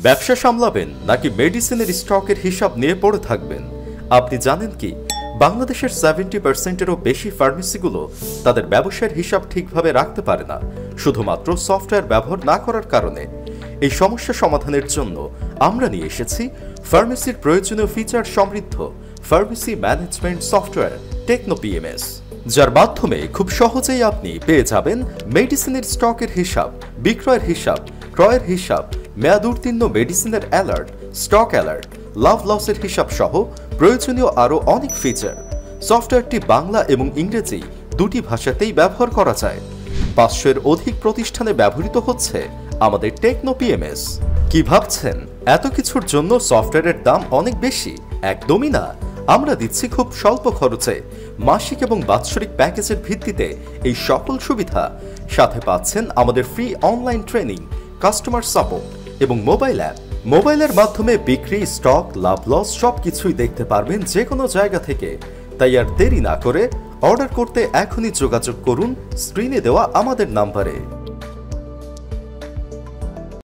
ব্যবসা সামলাবেন নাকি মেডিসিনের স্টকের হিসাব নিয়ে পড়ে থাকবেন? আপনি জানেন কি বাংলাদেশের 70%-এরও বেশি ফার্মেসিগুলো তাদের ব্যবসার হিসাব ঠিকভাবে রাখতে পারে না, শুধুমাত্র সফটওয়্যার ব্যবহার না করার কারণে। এই সমস্যা সমাধানের জন্য আমরা নিয়ে এসেছি ফার্মেসির প্রয়োজনীয় ফিচার সমৃদ্ধ pharmacy management software Techno PMS, যার মাধ্যমে খুব সহজেই আপনি পেয়ে যাবেন মেডিসিনের স্টকের হিসাব, বিক্রয়ের হিসাব, ক্রয়ের হিসাব, মেয়াদ উত্তীর্ণ মেডিসিনের অ্যালার্ট, স্টক অ্যালার্ট, লাভ লসের হিসাব সহ প্রয়োজনীয় আরও অনেক ফিচার। সফটওয়্যারটি বাংলা এবং ইংরেজি দুটি ভাষাতেই ব্যবহার করা যায়। 500-এর অধিক প্রতিষ্ঠানে ব্যবহৃত হচ্ছে আমাদের টেকনো পিএমএস। কি ভাবছেন এত কিছুর জন্য সফটওয়্যারের দাম অনেক বেশি? একদমই না। আমরা দিচ্ছি খুব স্বল্প খরচে মাসিক এবং বাৎসরিক প্যাকেজের ভিত্তিতে এই সকল সুবিধা। সাথে পাচ্ছেন আমাদের free online training, customer support এবং মোবাইল অ্যাপ। মোবাইলের মাধ্যমে বিক্রি, স্টক, লাভ লস সবকিছুই দেখতে পারবেন যে কোনো জায়গা থেকে। তাই আর দেরি না করে অর্ডার করতে এখনই যোগাযোগ করুন স্ক্রিনে দেওয়া আমাদের নাম্বারে।